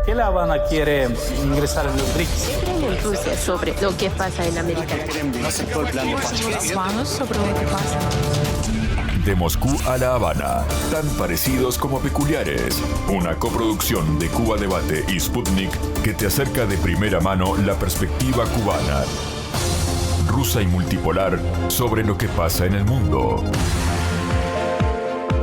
¿Por qué La Habana quiere ingresar en los BRICS? ¿Qué creen en Rusia sobre lo que pasa en América Latina? No aceptó el plan de paz. Sobre lo que pasa. De Moscú a La Habana, tan parecidos como peculiares. Una coproducción de Cuba Debate y Sputnik que te acerca de primera mano la perspectiva cubana, rusa y multipolar sobre lo que pasa en el mundo.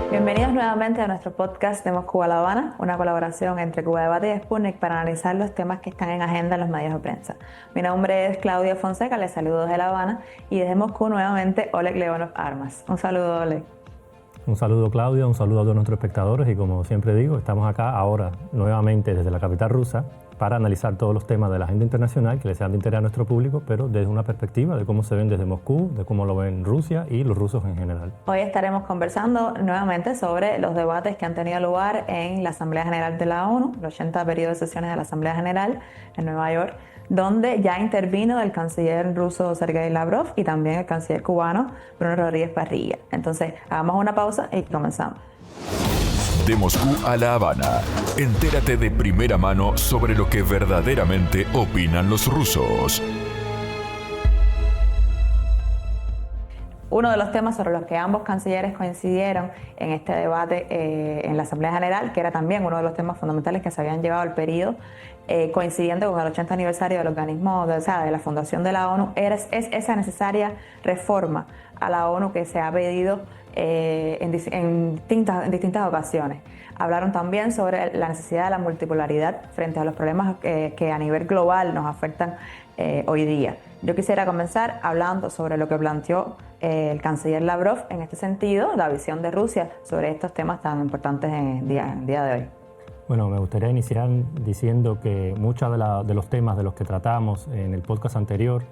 Bienvenidos nuevamente a nuestro podcast de Moscú a La Habana, una colaboración entre Cuba Debate y Sputnik para analizar los temas que están en agenda en los medios de prensa. Mi nombre es Claudia Fonseca, les saludo desde La Habana y desde Moscú nuevamente Oleg Leonov Armas. Un saludo, Oleg. Un saludo, Claudia, un saludo a todos nuestros espectadores y como siempre digo, estamos acá ahora nuevamente desde la capital rusa para analizar todos los temas de la agenda internacional que les sean de interés a nuestro público, pero desde una perspectiva de cómo se ven desde Moscú, de cómo lo ven Rusia y los rusos en general. Hoy estaremos conversando nuevamente sobre los debates que han tenido lugar en la Asamblea General de la ONU, el 80 periodo de sesiones de la Asamblea General en Nueva York, donde ya intervino el canciller ruso Sergei Lavrov y también el canciller cubano Bruno Rodríguez Parrilla. Entonces, hagamos una pausa y comenzamos. De Moscú a La Habana, entérate de primera mano sobre lo que verdaderamente opinan los rusos. Uno de los temas sobre los que ambos cancilleres coincidieron en este debate en la Asamblea General, que era también uno de los temas fundamentales que se habían llevado al periodo, coincidiendo con el 80 aniversario del organismo, de la fundación de la ONU, es esa necesaria reforma a la ONU que se ha pedido en distintas ocasiones. Hablaron también sobre la necesidad de la multipolaridad frente a los problemas que a nivel global nos afectan hoy día. Yo quisiera comenzar hablando sobre lo que planteó el canciller Lavrov en este sentido, la visión de Rusia sobre estos temas tan importantes en el día de hoy. Bueno, me gustaría iniciar diciendo que muchos de los temas de los que tratamos en el podcast anterior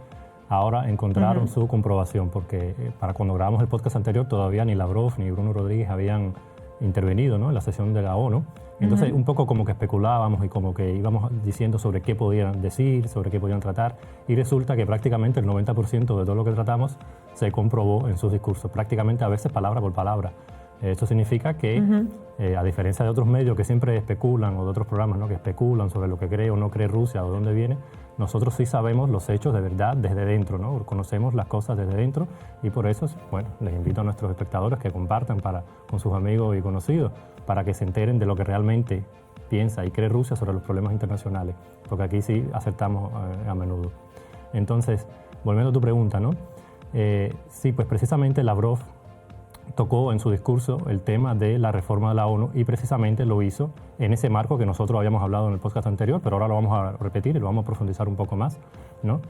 ahora encontraron su comprobación, porque para cuando grabamos el podcast anterior todavía ni Lavrov ni Bruno Rodríguez habían intervenido, ¿no?, en la sesión de la ONU. Entonces un poco como que especulábamos y como que íbamos diciendo sobre qué podían decir, sobre qué podían tratar, y resulta que prácticamente el 90% de todo lo que tratamos se comprobó en sus discursos, prácticamente a veces palabra por palabra. Esto significa que, a diferencia de otros medios que siempre especulan, o de otros programas, ¿no?, que especulan sobre lo que cree o no cree Rusia o de dónde viene, nosotros sí sabemos los hechos de verdad desde dentro, ¿no? Conocemos las cosas desde dentro y por eso, bueno, les invito a nuestros espectadores que compartan con sus amigos y conocidos para que se enteren de lo que realmente piensa y cree Rusia sobre los problemas internacionales, porque aquí sí acertamos a menudo. Entonces, volviendo a tu pregunta, ¿no? Sí, pues precisamente Lavrov tocó en su discurso el tema de la reforma de la ONU y precisamente lo hizo en ese marco que nosotros habíamos hablado en el podcast anterior, pero ahora lo vamos a repetir y lo vamos a profundizar un poco más, ¿no?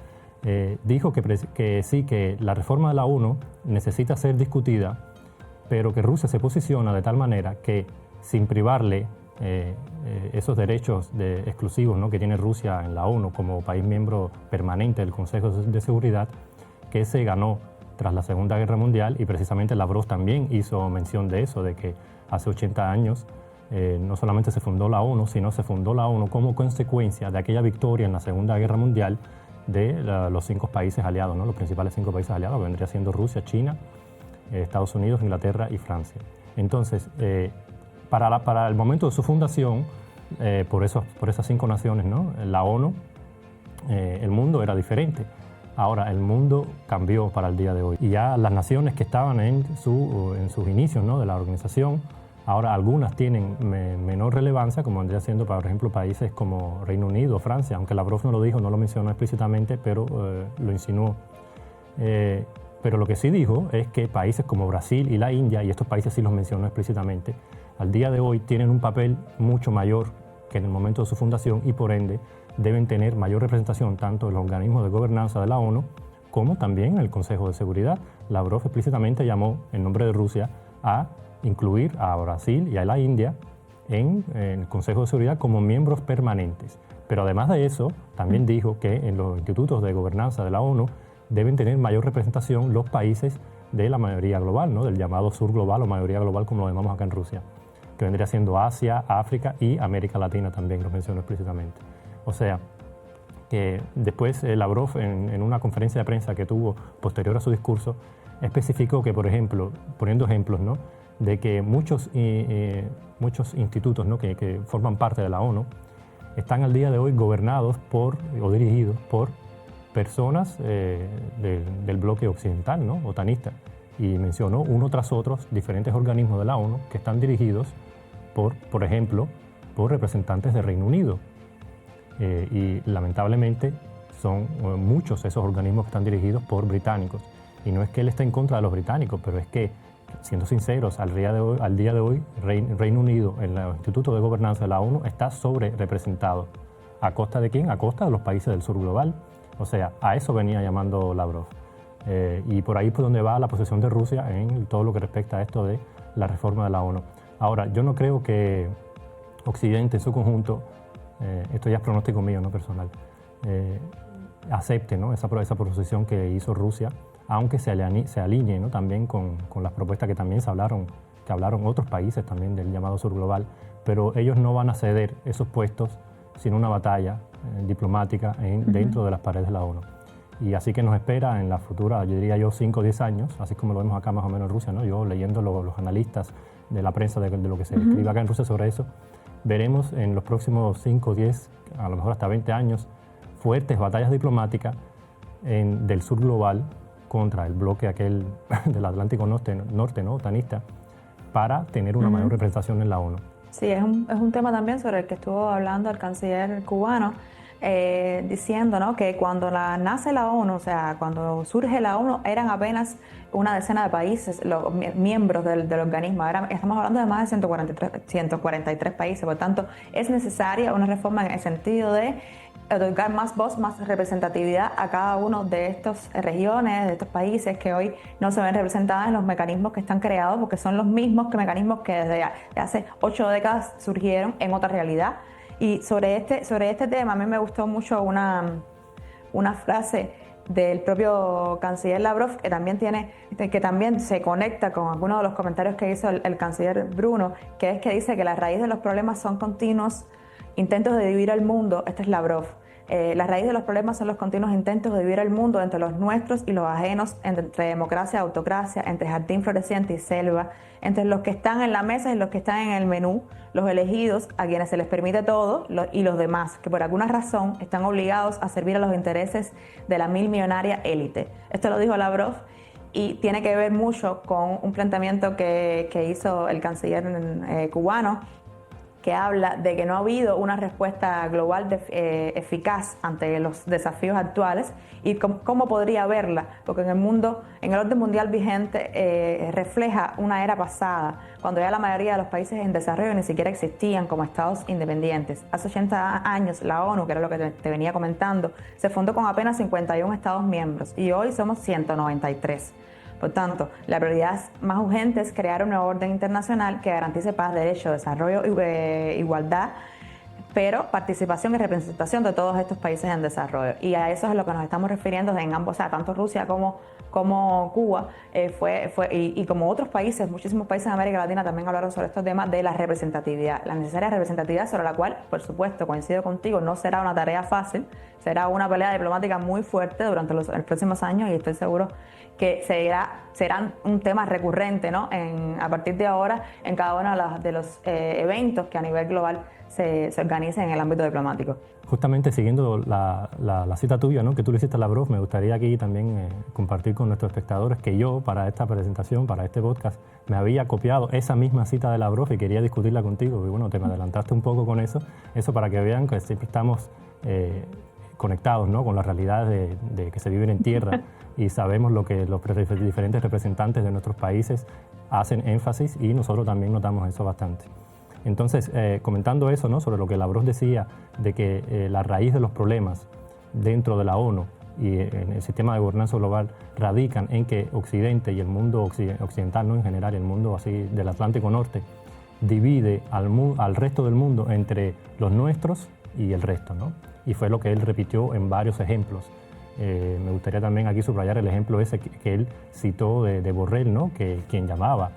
Dijo que sí, que la reforma de la ONU necesita ser discutida, pero que Rusia se posiciona de tal manera que sin privarle esos derechos exclusivos, ¿no?, que tiene Rusia en la ONU como país miembro permanente del Consejo de Seguridad, que se ganó tras la Segunda Guerra Mundial, y precisamente Lavrov también hizo mención de eso, de que hace 80 años no solamente se fundó la ONU, sino se fundó la ONU como consecuencia de aquella victoria en la Segunda Guerra Mundial de los 5 países aliados, ¿no?, los principales 5 países aliados, que vendría siendo Rusia, China, Estados Unidos, Inglaterra y Francia. Entonces, para el momento de su fundación, por esas 5 naciones, ¿no?, la ONU, el mundo era diferente. Ahora, el mundo cambió para el día de hoy y ya las naciones que estaban en sus inicios, ¿no?, de la organización, ahora algunas tienen menor relevancia, como vendría siendo, por ejemplo, países como Reino Unido, Francia, aunque Lavrov no lo dijo, no lo mencionó explícitamente, pero lo insinuó. Pero lo que sí dijo es que países como Brasil y la India, y estos países sí los mencionó explícitamente, al día de hoy tienen un papel mucho mayor que en el momento de su fundación y por ende deben tener mayor representación tanto en los organismos de gobernanza de la ONU como también en el Consejo de Seguridad. Lavrov explícitamente llamó en nombre de Rusia a incluir a Brasil y a la India en el Consejo de Seguridad como miembros permanentes. Pero además de eso, también dijo que en los institutos de gobernanza de la ONU deben tener mayor representación los países de la mayoría global, ¿no?, del llamado sur global o mayoría global como lo llamamos acá en Rusia, que vendría siendo Asia, África y América Latina también, lo mencionó explícitamente. O sea, que después Lavrov en una conferencia de prensa que tuvo posterior a su discurso especificó que, por ejemplo, poniendo ejemplos, ¿no?, de que muchos institutos, ¿no?, que forman parte de la ONU están al día de hoy gobernados o dirigidos por personas del bloque occidental, ¿no? Otanista. Y mencionó uno tras otro diferentes organismos de la ONU que están dirigidos por ejemplo, por representantes del Reino Unido. Y lamentablemente son muchos esos organismos que están dirigidos por británicos. Y no es que él esté en contra de los británicos, pero es que, siendo sinceros, al día de hoy Reino Unido, en el Instituto de Gobernanza de la ONU, está sobre representado. ¿A costa de quién? A costa de los países del sur global. O sea, a eso venía llamando Lavrov. Y por ahí es donde va la posición de Rusia en todo lo que respecta a esto de la reforma de la ONU. Ahora, yo no creo que Occidente en su conjunto, esto ya es pronóstico mío, no personal, acepte, ¿no?, esa proposición que hizo Rusia, aunque se alinee, ¿no?, también con las propuestas que también que hablaron otros países también del llamado sur global, pero ellos no van a ceder esos puestos sin una batalla diplomática dentro de las paredes de la ONU. Y así que nos espera en la futura, yo diría yo, 5 o 10 años, así como lo vemos acá más o menos en Rusia, ¿no? Yo leyendo los analistas de la prensa de lo que se escribe acá en Rusia sobre eso, veremos en los próximos 5, 10, a lo mejor hasta 20 años, fuertes batallas diplomáticas del sur global contra el bloque aquel del Atlántico Norte, ¿no?, otanista, para tener una mayor representación en la ONU. Sí, es un tema también sobre el que estuvo hablando el canciller cubano, diciendo, ¿no?, que cuando nace la ONU, o sea, cuando surge la ONU, eran apenas una decena de países los miembros del organismo. Ahora estamos hablando de más de 143 países, por tanto, es necesaria una reforma en el sentido de otorgar más voz, más representatividad a cada uno de estas regiones, de estos países que hoy no se ven representadas en los mecanismos que están creados, porque son los mismos mecanismos que desde hace 8 décadas surgieron en otra realidad. Y sobre este tema, a mí me gustó mucho una frase del propio canciller Lavrov, que también se conecta con algunos de los comentarios que hizo el canciller Bruno, que es que dice que la raíz de los problemas son continuos intentos de dividir el mundo. Este es Lavrov. La raíz de los problemas son los continuos intentos de dividir el mundo entre los nuestros y los ajenos, entre democracia y autocracia, entre jardín floreciente y selva, entre los que están en la mesa y los que están en el menú, los elegidos, a quienes se les permite todo, y los demás, que por alguna razón están obligados a servir a los intereses de la millonaria élite. Esto lo dijo Lavrov y tiene que ver mucho con un planteamiento que hizo el canciller cubano, que habla de que no ha habido una respuesta global eficaz ante los desafíos actuales y cómo podría haberla, porque en el orden mundial vigente refleja una era pasada, cuando ya la mayoría de los países en desarrollo ni siquiera existían como estados independientes. Hace 80 años la ONU, que era lo que te venía comentando, se fundó con apenas 51 estados miembros y hoy somos 193. Por tanto, la prioridad más urgente es crear un nuevo orden internacional que garantice paz, derecho, desarrollo, igualdad, pero participación y representación de todos estos países en desarrollo. Y a eso es a lo que nos estamos refiriendo en ambos, o sea, tanto Rusia como Cuba, y como otros países, muchísimos países de América Latina también hablaron sobre estos temas de la representatividad, la necesaria representatividad sobre la cual, por supuesto, coincido contigo, no será una tarea fácil, será una pelea diplomática muy fuerte durante los próximos años y estoy seguro que será un tema recurrente, ¿no?, a partir de ahora en cada uno de los eventos que a nivel global se organicen en el ámbito diplomático. Justamente siguiendo la cita tuya, ¿no?, que tú le hiciste a Lavrov, me gustaría aquí también compartir con nuestros espectadores que yo, para esta presentación, para este podcast, me había copiado esa misma cita de Lavrov y quería discutirla contigo. Y bueno, te me adelantaste un poco con eso para que vean que siempre estamos conectados, ¿no?, con las realidades de que se viven en tierra y sabemos lo que los diferentes representantes de nuestros países hacen énfasis y nosotros también notamos eso bastante. Entonces, comentando eso, ¿no?, sobre lo que Lavrov decía de que la raíz de los problemas dentro de la ONU y en el sistema de gobernanza global radican en que Occidente y el mundo occidental, ¿no?, en general, el mundo así del Atlántico Norte, divide al resto del mundo entre los nuestros y el resto, ¿no? Y fue lo que él repitió en varios ejemplos. Me gustaría también aquí subrayar el ejemplo ese que él citó de Borrell, ¿no?, quien llamaba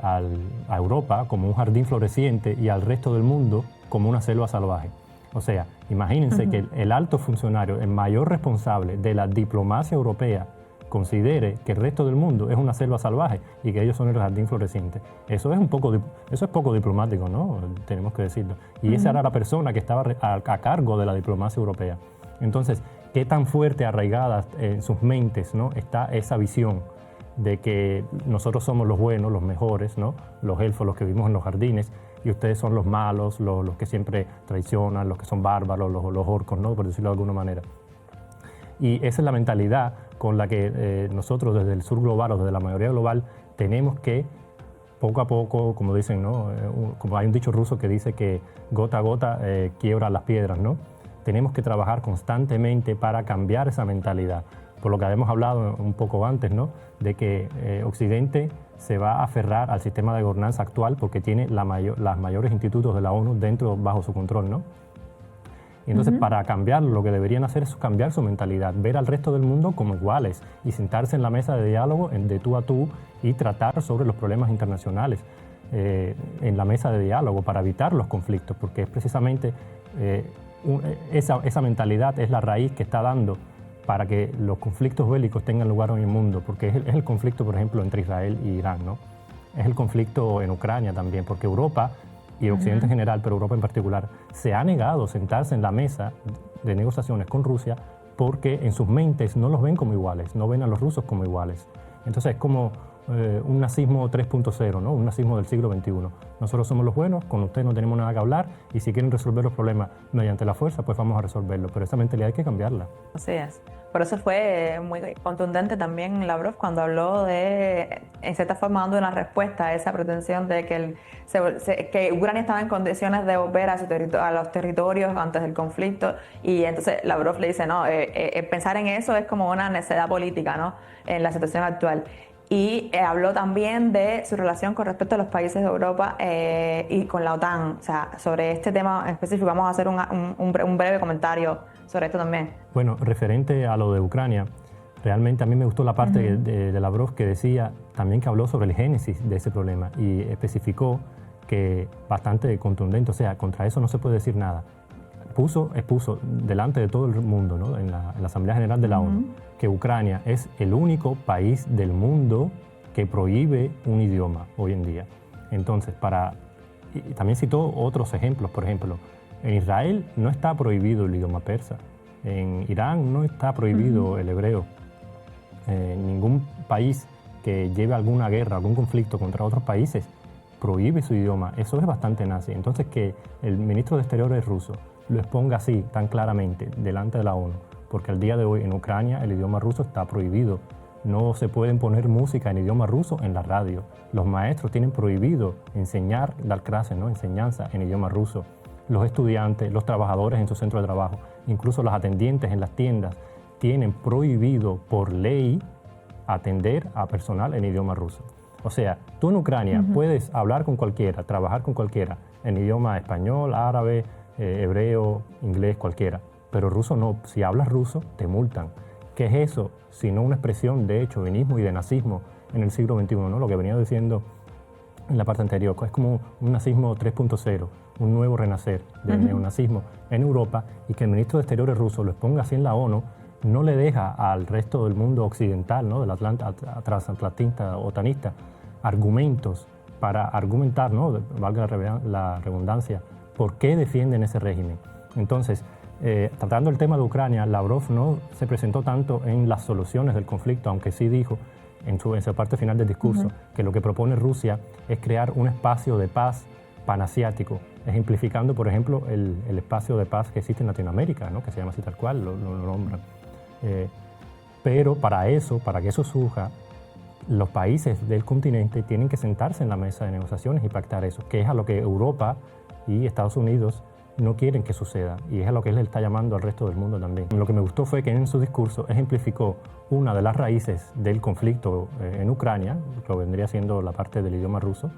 a Europa como un jardín floreciente y al resto del mundo como una selva salvaje. O sea, imagínense que el alto funcionario, el mayor responsable de la diplomacia europea considere que el resto del mundo es una selva salvaje y que ellos son el jardín floreciente. Eso es poco diplomático, ¿no? Tenemos que decirlo. Y esa era la persona que estaba a cargo de la diplomacia europea. Entonces, ¿qué tan fuerte, arraigada en sus mentes, ¿no?, está esa visión de que nosotros somos los buenos, los mejores, ¿no?, los elfos, los que vivimos en los jardines, y ustedes son los malos, los que siempre traicionan, los que son bárbaros, los orcos, ¿no?, por decirlo de alguna manera? Y esa es la mentalidad con la que nosotros desde el sur global o desde la mayoría global tenemos que, poco a poco, como dicen, ¿no?, como hay un dicho ruso que dice que gota a gota quiebra las piedras, ¿no? Tenemos que trabajar constantemente para cambiar esa mentalidad. Por lo que habíamos hablado un poco antes, ¿no?, de que Occidente se va a aferrar al sistema de gobernanza actual porque tiene las mayores institutos de la ONU bajo su control, ¿no? Y entonces, para cambiarlo, lo que deberían hacer es cambiar su mentalidad, ver al resto del mundo como iguales y sentarse en la mesa de diálogo de tú a tú y tratar sobre los problemas internacionales en la mesa de diálogo para evitar los conflictos, porque es precisamente esa mentalidad es la raíz que está dando para que los conflictos bélicos tengan lugar en el mundo, porque es el conflicto, por ejemplo, entre Israel y Irán, ¿no? Es el conflicto en Ucrania también, porque Europa y Occidente en general, pero Europa en particular, se ha negado a sentarse en la mesa de negociaciones con Rusia porque en sus mentes no los ven como iguales, no ven a los rusos como iguales. Entonces es como un nazismo 3.0, ¿no?, un nazismo del siglo XXI. Nosotros somos los buenos, con ustedes no tenemos nada que hablar y si quieren resolver los problemas mediante la fuerza, pues vamos a resolverlos. Pero esa mentalidad hay que cambiarla. Así es. Por eso fue muy contundente también Lavrov cuando habló de, en cierta forma, dando una respuesta a esa pretensión de que Ucrania estaba en condiciones de volver a los territorios antes del conflicto. Y entonces Lavrov le dice, no, pensar en eso es como una necedad política, ¿no?, en la situación actual. Y habló también de su relación con respecto a los países de Europa y con la OTAN. O sea, sobre este tema en específico vamos a hacer un breve comentario sobre esto también. Bueno, referente a lo de Ucrania, realmente a mí me gustó la parte de Lavrov que decía, también que habló sobre el génesis de ese problema y especificó que bastante contundente, o sea, contra eso no se puede decir nada. Expuso delante de todo el mundo, ¿no?, en la Asamblea General de la ONU, que Ucrania es el único país del mundo que prohíbe un idioma hoy en día. Entonces, y también citó otros ejemplos, por ejemplo, en Israel no está prohibido el idioma persa, en Irán no está prohibido el hebreo, ningún país que lleve alguna guerra, algún conflicto contra otros países prohíbe su idioma. Eso es bastante nazi. Entonces, que el ministro de Exteriores ruso lo exponga así, tan claramente, delante de la ONU, porque al día de hoy en Ucrania el idioma ruso está prohibido. No se pueden poner música en idioma ruso en la radio. Los maestros tienen prohibido dar clases, ¿no?, enseñanza en idioma ruso. Los estudiantes, los trabajadores en su centro de trabajo, incluso las atendientes en las tiendas, tienen prohibido por ley atender a personal en idioma ruso. O sea, tú en Ucrania puedes hablar con cualquiera, trabajar con cualquiera, en idioma español, árabe, hebreo, inglés, cualquiera. Pero ruso no. Si hablas ruso, te multan. ¿Qué es eso? Sino una expresión de chauvinismo y de nazismo en el siglo XXI, ¿no? Lo que venía diciendo en la parte anterior. Es como un nazismo 3.0, un nuevo renacer del neonazismo en Europa, y que el ministro de Exteriores ruso lo exponga así en la ONU, no le deja al resto del mundo occidental, ¿no?, del transatlantista, otanista, argumentos para argumentar, ¿no?, valga la redundancia, por qué defienden ese régimen. Entonces, tratando el tema de Ucrania, Lavrov no se presentó tanto en las soluciones del conflicto, aunque sí dijo en su parte final del discurso que lo que propone Rusia es crear un espacio de paz panasiático, ejemplificando, por ejemplo, el espacio de paz que existe en Latinoamérica, ¿no?, que se llama así tal cual, lo nombran. Pero para que eso surja, los países del continente tienen que sentarse en la mesa de negociaciones y pactar eso, que es a lo que Europa y Estados Unidos no quieren que suceda, y es a lo que él está llamando al resto del mundo también. Lo que me gustó fue que en su discurso ejemplificó una de las raíces del conflicto en Ucrania, que vendría siendo la parte del idioma ruso,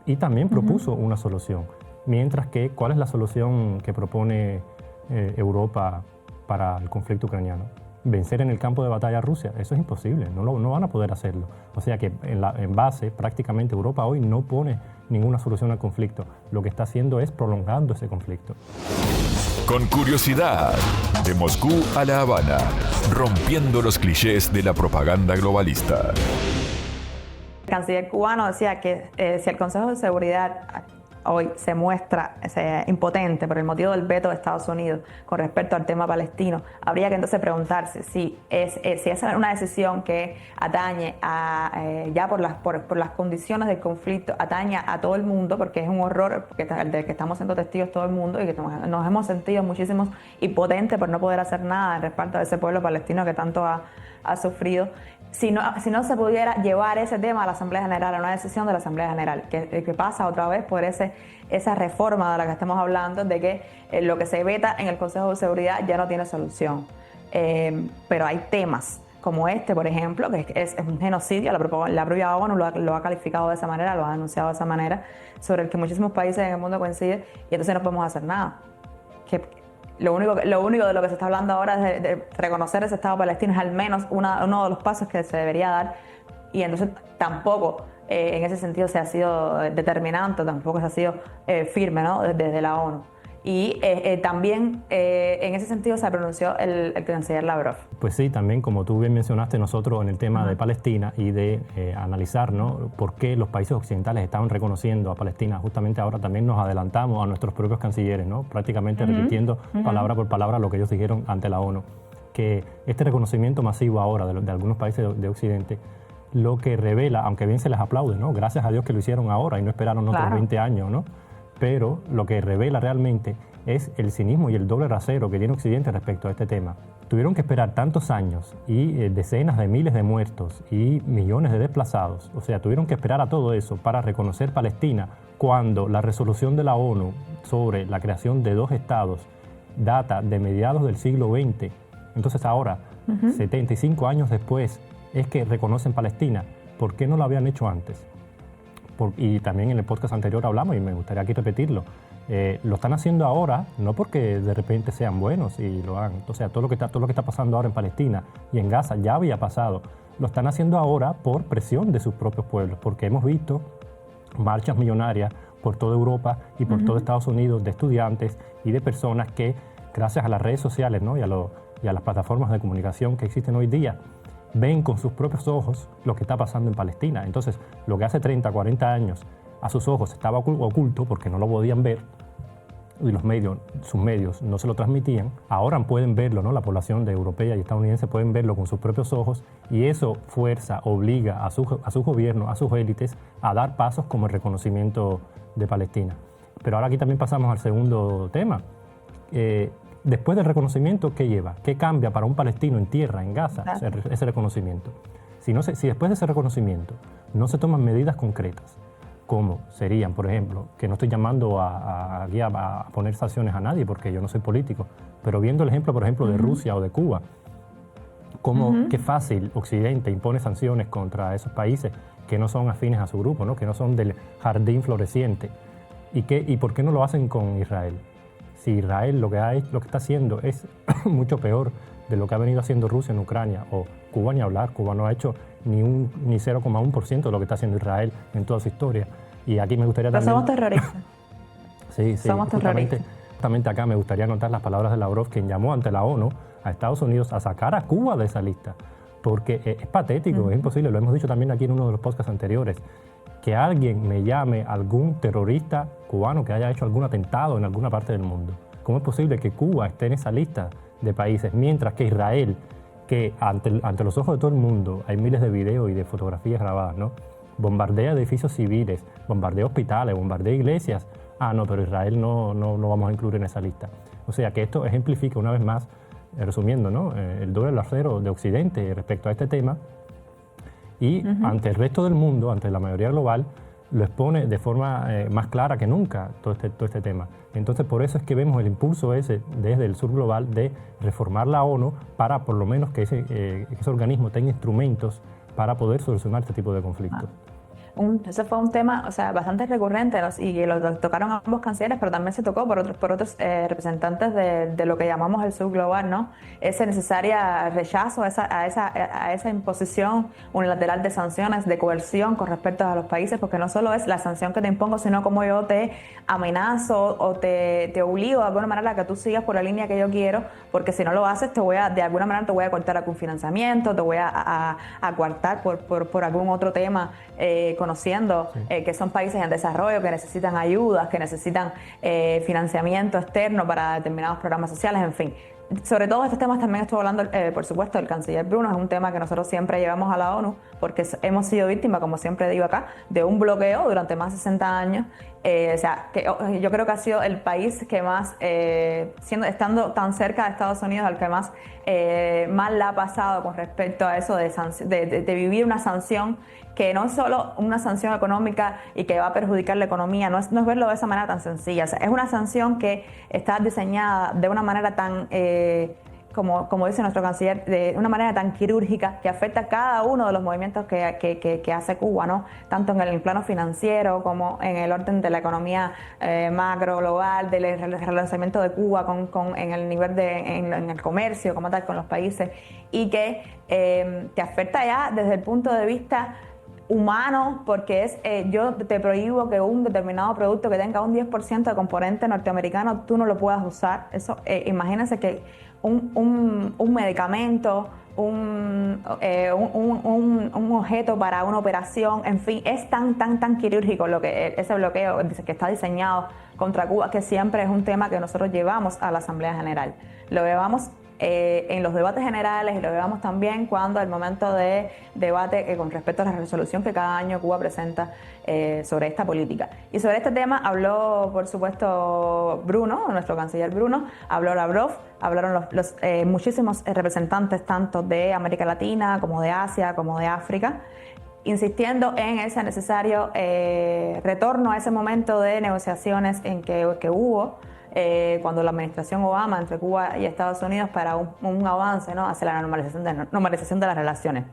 y también propuso una solución. Mientras que, ¿cuál es la solución que propone Europa para el conflicto ucraniano? vencer en el campo de batalla a Rusia. Eso es imposible, no van a poder hacerlo. O sea que en base, prácticamente Europa hoy no pone ninguna solución al conflicto. Lo que está haciendo es prolongando ese conflicto. Con curiosidad, de Moscú a La Habana, rompiendo los clichés de la propaganda globalista. El canciller cubano decía que si el Consejo de Seguridad hoy se muestra impotente por el motivo del veto de Estados Unidos con respecto al tema palestino, habría que entonces preguntarse si es una decisión que atañe ya por las condiciones del conflicto, atañe a todo el mundo, porque es un horror del que estamos siendo testigos todo el mundo y que nos hemos sentido muchísimos impotentes por no poder hacer nada en respaldo de ese pueblo palestino que tanto ha sufrido. Si no se pudiera llevar ese tema a la Asamblea General, a una decisión de la Asamblea General, que pasa otra vez por esa reforma de la que estamos hablando, de que lo que se veta en el Consejo de Seguridad ya no tiene solución. Pero hay temas como este, por ejemplo, que es un genocidio, la propia ONU lo ha calificado de esa manera, lo ha denunciado de esa manera, sobre el que muchísimos países en el mundo coinciden, y entonces no podemos hacer nada. Lo único de lo que se está hablando ahora es de reconocer ese Estado palestino, es al menos uno de los pasos que se debería dar, y entonces tampoco en ese sentido se ha sido determinante, tampoco se ha sido firme, ¿no?, desde la ONU. Y también en ese sentido se pronunció el canciller Lavrov. Pues sí, también como tú bien mencionaste, nosotros en el tema de Palestina y de analizar, ¿no?, por qué los países occidentales estaban reconociendo a Palestina, justamente ahora también nos adelantamos a nuestros propios cancilleres, ¿no?, prácticamente repitiendo palabra por palabra lo que ellos dijeron ante la ONU, que este reconocimiento masivo ahora de algunos países de Occidente, lo que revela, aunque bien se les aplaude, ¿no?, gracias a Dios que lo hicieron ahora y no esperaron otros 20 años, ¿no?, pero lo que revela realmente es el cinismo y el doble rasero que tiene Occidente respecto a este tema. Tuvieron que esperar tantos años y decenas de miles de muertos y millones de desplazados. O sea, tuvieron que esperar a todo eso para reconocer Palestina cuando la resolución de la ONU sobre la creación de 2 estados data de mediados del siglo XX. Entonces ahora, 75 años después, es que reconocen Palestina. ¿Por qué no lo habían hecho antes? Y también en el podcast anterior hablamos, y me gustaría aquí repetirlo, lo están haciendo ahora no porque de repente sean buenos y lo hagan. O sea, todo lo que está pasando ahora en Palestina y en Gaza ya había pasado. Lo están haciendo ahora por presión de sus propios pueblos, porque hemos visto marchas millonarias por toda Europa y por todo Estados Unidos de estudiantes y de personas que, gracias a las redes sociales, ¿no?, y a las plataformas de comunicación que existen hoy día, ven con sus propios ojos lo que está pasando en Palestina. Entonces, lo que hace 30, 40 años a sus ojos estaba oculto porque no lo podían ver y sus medios no se lo transmitían, ahora pueden verlo, ¿no?, la población europea y estadounidense pueden verlo con sus propios ojos, y eso obliga a su gobierno, a sus élites, a dar pasos como el reconocimiento de Palestina. Pero ahora aquí también pasamos al segundo tema. Después del reconocimiento, ¿qué lleva? ¿Qué cambia para un palestino en tierra, en Gaza, ese reconocimiento? Si después de ese reconocimiento no se toman medidas concretas, como serían, por ejemplo, que no estoy llamando a poner sanciones a nadie porque yo no soy político, pero viendo el ejemplo, por ejemplo, de Rusia o de Cuba, qué fácil Occidente impone sanciones contra esos países que no son afines a su grupo, ¿no?, que no son del jardín floreciente. ¿Y por qué no lo hacen con Israel? Si Israel lo que está haciendo es mucho peor de lo que ha venido haciendo Rusia en Ucrania, o Cuba ni hablar, Cuba no ha hecho ni 0,1% de lo que está haciendo Israel en toda su historia. Y aquí me gustaría también... Pero somos terroristas. Sí, somos terroristas. Justamente acá me gustaría anotar las palabras de Lavrov, quien llamó ante la ONU a Estados Unidos a sacar a Cuba de esa lista, porque es patético, es imposible, lo hemos dicho también aquí en uno de los podcasts anteriores, que alguien me llame algún terrorista cubano que haya hecho algún atentado en alguna parte del mundo. ¿Cómo es posible que Cuba esté en esa lista de países, mientras que Israel, que ante los ojos de todo el mundo, hay miles de videos y de fotografías grabadas, ¿no?, bombardea edificios civiles, bombardea hospitales, bombardea iglesias? No, pero Israel no vamos a incluir en esa lista. O sea que esto ejemplifica una vez más, resumiendo, ¿no?, el doble rasero de Occidente respecto a este tema, y ante el resto del mundo, ante la mayoría global, lo expone de forma más clara que nunca todo este tema. Entonces, por eso es que vemos el impulso ese desde el sur global de reformar la ONU para por lo menos que ese organismo tenga instrumentos para poder solucionar este tipo de conflictos. ese fue un tema, o sea, bastante recurrente, ¿no? Y lo tocaron ambos cancilleres, pero también se tocó por otros representantes de lo que llamamos el sur global, ¿no? Ese necesario rechazo a esa imposición unilateral de sanciones, de coerción con respecto a los países, porque no solo es la sanción que te impongo, sino como yo te amenazo o te obligo de alguna manera a que tú sigas por la línea que yo quiero, porque si no lo haces, de alguna manera te voy a cortar algún financiamiento, te voy a coartar por algún otro tema, conociendo que son países en desarrollo, que necesitan ayudas, que necesitan financiamiento externo para determinados programas sociales, en fin. Sobre todos estos temas también estuvo hablando, por supuesto, el canciller Bruno. Es un tema que nosotros siempre llevamos a la ONU porque hemos sido víctimas, como siempre digo acá, de un bloqueo durante más de 60 años. O sea, que yo creo que ha sido el país que más, estando tan cerca de Estados Unidos, al que más mal la ha pasado con respecto a eso de vivir una sanción que no es solo una sanción económica y que va a perjudicar la economía, no es verlo de esa manera tan sencilla. O sea, es una sanción que está diseñada de una manera tan, como dice nuestro canciller, de una manera tan quirúrgica que afecta a cada uno de los movimientos que hace Cuba, ¿no? Tanto en el plano financiero como en el orden de la economía macro, global, del relacionamiento de Cuba en el nivel en el comercio, como tal, con los países, y que te afecta ya desde el punto de vista humano, porque yo te prohíbo que un determinado producto que tenga un 10% de componente norteamericano tú no lo puedas usar. Eso, imagínense que un medicamento, un objeto para una operación, en fin, es tan quirúrgico ese bloqueo que está diseñado contra Cuba, que siempre es un tema que nosotros llevamos a la Asamblea General. Lo llevamos en los debates generales y lo llevamos también cuando el momento de debate con respecto a la resolución que cada año Cuba presenta sobre esta política. Y sobre este tema habló, por supuesto, Bruno, nuestro canciller Bruno, habló Lavrov, hablaron los muchísimos representantes tanto de América Latina como de Asia como de África, insistiendo en ese necesario retorno a ese momento de negociaciones en que hubo cuando la administración Obama entre Cuba y Estados Unidos para un avance, ¿no?, hacia la normalización de las relaciones.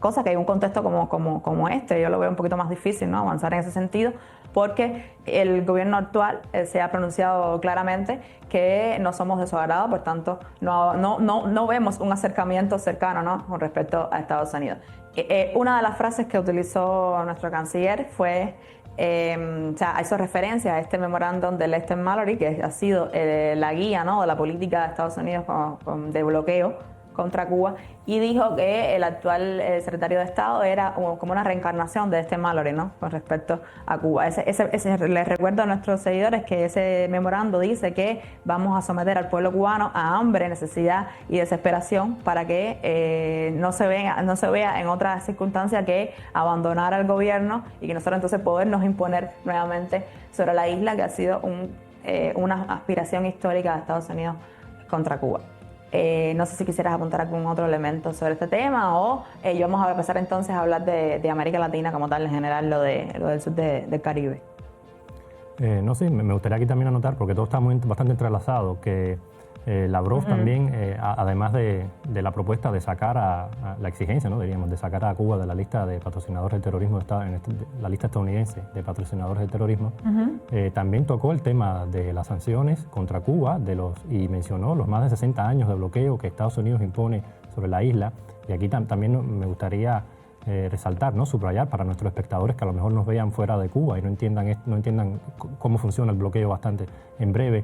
Cosa que en un contexto como este yo lo veo un poquito más difícil, ¿no?, avanzar en ese sentido, porque el gobierno actual se ha pronunciado claramente que no somos de su agrado, por tanto no vemos un acercamiento cercano, ¿no?, con respecto a Estados Unidos. Una de las frases que utilizó nuestro canciller fue, hizo referencia a este memorándum de Lester Mallory, que ha sido la guía, ¿no?, de la política de Estados Unidos de bloqueo contra Cuba, y dijo que el actual secretario de Estado era como una reencarnación de este Mallory, ¿no?, con respecto a Cuba. Les recuerdo a nuestros seguidores que ese memorando dice que vamos a someter al pueblo cubano a hambre, necesidad y desesperación para que no se vea en otras circunstancias que abandonar al gobierno y que nosotros entonces podernos imponer nuevamente sobre la isla, que ha sido una aspiración histórica de Estados Unidos contra Cuba. No sé si quisieras apuntar algún otro elemento sobre este tema o vamos a empezar entonces a hablar de América Latina como tal, en general, lo del sur del Caribe. No, sí, me gustaría aquí también anotar, porque todo está bastante entrelazado, que Lavrov también, además de la propuesta de sacar la exigencia, ¿no?, diríamos, de sacar a Cuba de la lista de patrocinadores del terrorismo, la lista estadounidense de patrocinadores del terrorismo, también tocó el tema de las sanciones contra Cuba y mencionó los más de 60 años de bloqueo que Estados Unidos impone sobre la isla. Y aquí también me gustaría resaltar, ¿no?, subrayar para nuestros espectadores que a lo mejor nos vean fuera de Cuba y no entiendan cómo funciona el bloqueo bastante en breve.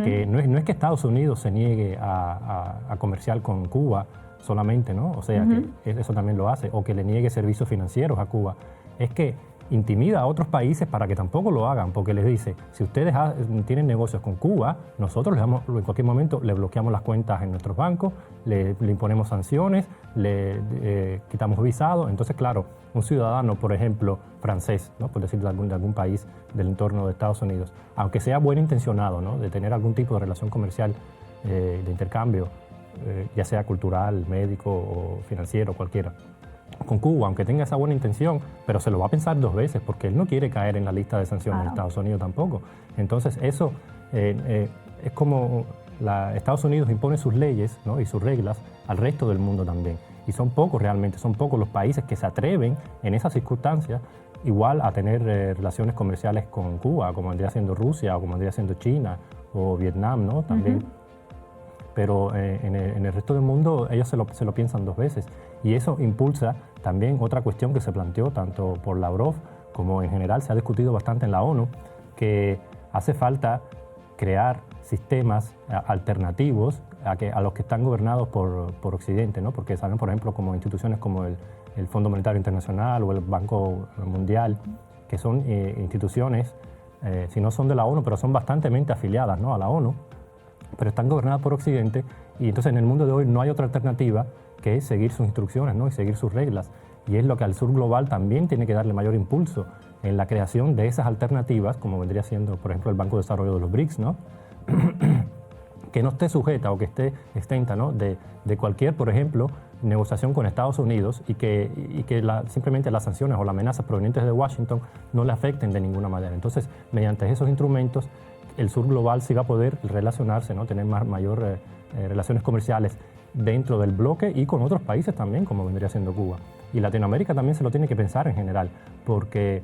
Que no es que Estados Unidos se niegue a comerciar con Cuba solamente, ¿no? O sea, que eso también lo hace, o que le niegue servicios financieros a Cuba. Es que intimida a otros países para que tampoco lo hagan, porque les dice, si ustedes tienen negocios con Cuba, nosotros en cualquier momento le bloqueamos las cuentas en nuestros bancos, le imponemos sanciones, le quitamos visados. Entonces, claro, un ciudadano, por ejemplo, francés, ¿no?, por decirlo de algún país del entorno de Estados Unidos, aunque sea buen intencionado, ¿no?, de tener algún tipo de relación comercial, de intercambio, ya sea cultural, médico o financiero, cualquiera, con Cuba, aunque tenga esa buena intención, pero se lo va a pensar dos veces porque él no quiere caer en la lista de sanciones de Estados Unidos tampoco. Entonces eso es como Estados Unidos impone sus leyes, ¿no?, y sus reglas al resto del mundo también. Y son pocos realmente, son pocos los países que se atreven en esas circunstancias igual a tener relaciones comerciales con Cuba, como vendría siendo Rusia o como vendría siendo China o Vietnam, ¿no? También. Pero en el resto del mundo ellos se lo piensan 2 veces. Y eso impulsa también otra cuestión que se planteó tanto por Lavrov como en general se ha discutido bastante en la ONU, que hace falta crear sistemas alternativos a los que están gobernados por Occidente, ¿no? Porque saben, por ejemplo, como instituciones como el Fondo Monetario Internacional o el Banco Mundial, que son instituciones, si no son de la ONU, pero son bastante afiliadas, ¿no?, a la ONU, pero están gobernadas por Occidente, y entonces en el mundo de hoy no hay otra alternativa que es seguir sus instrucciones, ¿no?, y seguir sus reglas. Y es lo que al sur global también tiene que darle mayor impulso en la creación de esas alternativas, como vendría siendo, por ejemplo, el Banco de Desarrollo de los BRICS, ¿no? Que no esté sujeta o que esté exenta, ¿no?, de cualquier, por ejemplo, negociación con Estados Unidos, y que simplemente las sanciones o las amenazas provenientes de Washington no le afecten de ninguna manera. Entonces, mediante esos instrumentos, el sur global sí va a poder relacionarse, ¿no?, tener mayor relaciones comerciales dentro del bloque y con otros países también, como vendría siendo Cuba. Y Latinoamérica también se lo tiene que pensar en general, porque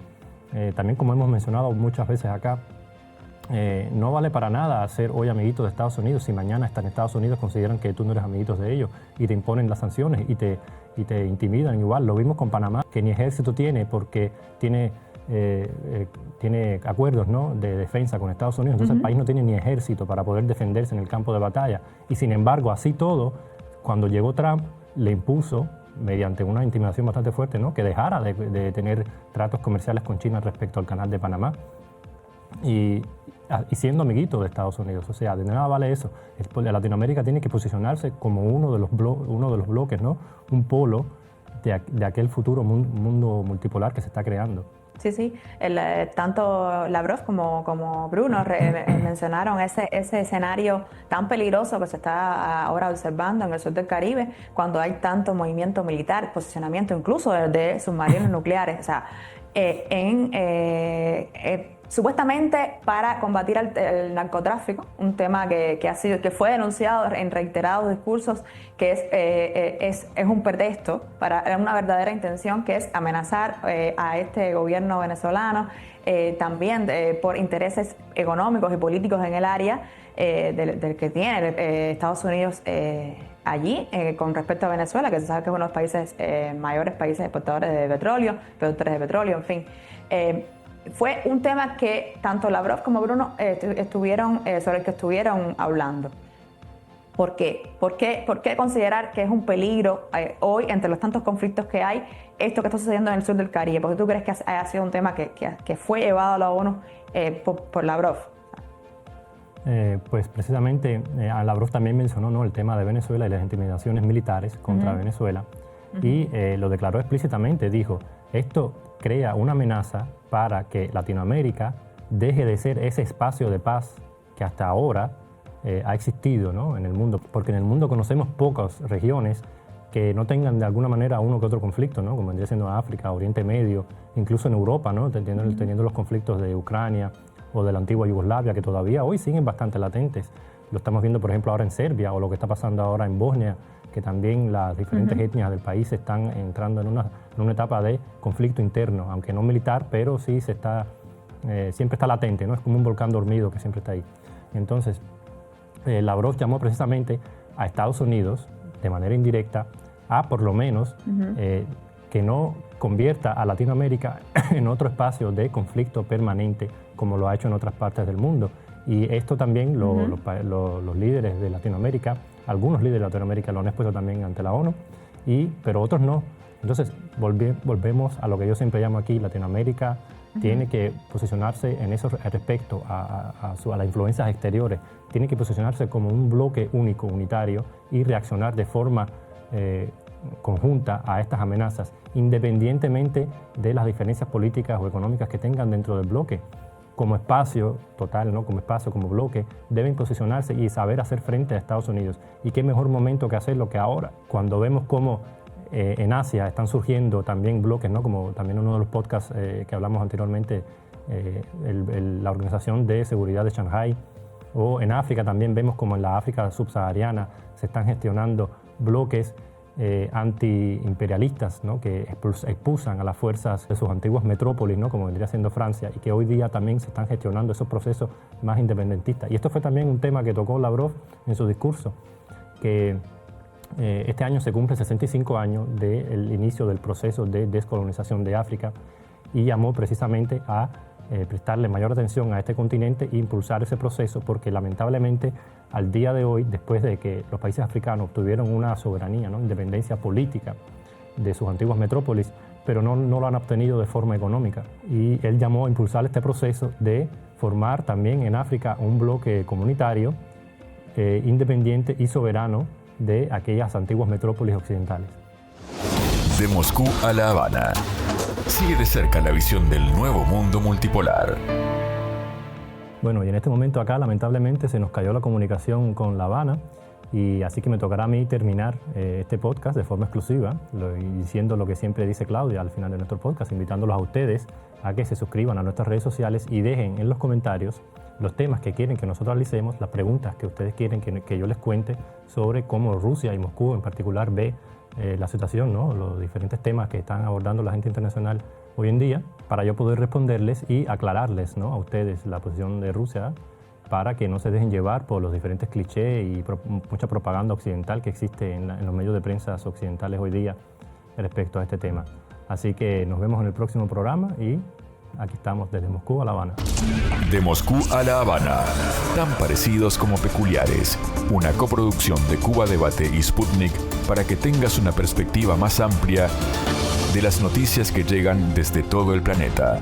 también, como hemos mencionado muchas veces acá, no vale para nada ser hoy amiguito de Estados Unidos si mañana están en Estados Unidos, consideran que tú no eres amiguito de ellos y te imponen las sanciones y te intimidan. Igual lo vimos con Panamá, que ni ejército tiene porque tiene acuerdos, ¿no?, de defensa con Estados Unidos. Entonces el país no tiene ni ejército para poder defenderse en el campo de batalla. Y sin embargo, así todo, cuando llegó Trump, le impuso, mediante una intimidación bastante fuerte, ¿no?, que dejara de tener tratos comerciales con China respecto al canal de Panamá. Y siendo amiguito de Estados Unidos. O sea, de nada vale eso. Latinoamérica tiene que posicionarse como uno de los bloques, ¿no?, un polo de aquel futuro mundo multipolar que se está creando. Sí. Tanto Lavrov como Bruno mencionaron ese escenario tan peligroso que se está ahora observando en el sur del Caribe, cuando hay tanto movimiento militar, posicionamiento incluso de submarinos nucleares. O sea, supuestamente para combatir el narcotráfico, un tema que fue denunciado en reiterados discursos, que es un pretexto para una verdadera intención, que es amenazar a este gobierno venezolano, también por intereses económicos y políticos en el área del que tiene Estados Unidos allí, con respecto a Venezuela, que se sabe que es uno de los países mayores países exportadores de petróleo, productores de petróleo, en fin. Fue un tema que tanto Lavrov como Bruno sobre el que estuvieron hablando. ¿Por qué? ¿Por qué considerar que es un peligro hoy, entre los tantos conflictos que hay, esto que está sucediendo en el sur del Caribe? ¿Por qué tú crees que haya sido un tema que fue llevado a la ONU por Lavrov? Pues precisamente Lavrov también mencionó, ¿no?, el tema de Venezuela y las intimidaciones militares contra Venezuela. Y lo declaró explícitamente, dijo, esto crea una amenaza para que Latinoamérica deje de ser ese espacio de paz que hasta ahora ha existido, ¿no?, en el mundo, porque en el mundo conocemos pocas regiones que no tengan de alguna manera uno que otro conflicto, ¿no?, como vendría siendo África, Oriente Medio, incluso en Europa, ¿no?, teniendo los conflictos de Ucrania o de la antigua Yugoslavia, que todavía hoy siguen bastante latentes. Lo estamos viendo, por ejemplo, ahora en Serbia, o lo que está pasando ahora en Bosnia, que también las diferentes etnias del país están entrando en una etapa de conflicto interno, aunque no militar, pero sí siempre está latente, ¿no? Es como un volcán dormido que siempre está ahí. Entonces, Lavrov llamó precisamente a Estados Unidos, de manera indirecta, a por lo menos que no convierta a Latinoamérica en otro espacio de conflicto permanente, como lo ha hecho en otras partes del mundo. Y esto también los líderes de Latinoamérica, algunos líderes de Latinoamérica lo han expuesto también ante la ONU, pero otros no. Entonces volvemos a lo que yo siempre llamo aquí, Latinoamérica tiene que posicionarse en eso respecto a las influencias exteriores, tiene que posicionarse como un bloque único, unitario, y reaccionar de forma conjunta a estas amenazas, independientemente de las diferencias políticas o económicas que tengan dentro del bloque. Como espacio total, ¿no?, como espacio, como bloque, deben posicionarse y saber hacer frente a Estados Unidos. Y qué mejor momento que hacerlo que ahora, cuando vemos cómo en Asia están surgiendo también bloques, ¿no?, como también uno de los podcasts que hablamos anteriormente, la Organización de Seguridad de Shanghái, o en África también vemos como en la África subsahariana se están gestionando bloques antiimperialistas, ¿no? que expulsan a las fuerzas de sus antiguas metrópolis, ¿no? como vendría siendo Francia, y que hoy día también se están gestionando esos procesos más independentistas. Y esto fue también un tema que tocó Lavrov en su discurso, que este año se cumple 65 años del inicio del proceso de descolonización de África, y llamó precisamente a prestarle mayor atención a este continente e impulsar ese proceso, porque lamentablemente al día de hoy, después de que los países africanos obtuvieron una soberanía, ¿no? independencia política de sus antiguas metrópolis, pero no lo han obtenido de forma económica. Y él llamó a impulsar este proceso de formar también en África un bloque comunitario, independiente y soberano de aquellas antiguas metrópolis occidentales. De Moscú a La Habana. Sigue de cerca la visión del nuevo mundo multipolar. Bueno, y en este momento acá lamentablemente se nos cayó la comunicación con La Habana, y así que me tocará a mí terminar este podcast de forma exclusiva, diciendo lo que siempre dice Claudia al final de nuestro podcast, invitándolos a ustedes a que se suscriban a nuestras redes sociales y dejen en los comentarios los temas que quieren que nosotros analicemos, las preguntas que ustedes quieren que yo les cuente sobre cómo Rusia y Moscú en particular ve la situación, ¿no? Los diferentes temas que están abordando la gente internacional hoy en día, para yo poder responderles y aclararles, ¿no? a ustedes la posición de Rusia, para que no se dejen llevar por los diferentes clichés y mucha propaganda occidental que existe en los medios de prensa occidentales hoy día respecto a este tema. Así que nos vemos en el próximo programa, y aquí estamos desde Moscú a La Habana. De Moscú a La Habana, tan parecidos como peculiares. Una coproducción de Cuba Debate y Sputnik, para que tengas una perspectiva más amplia de las noticias que llegan desde todo el planeta.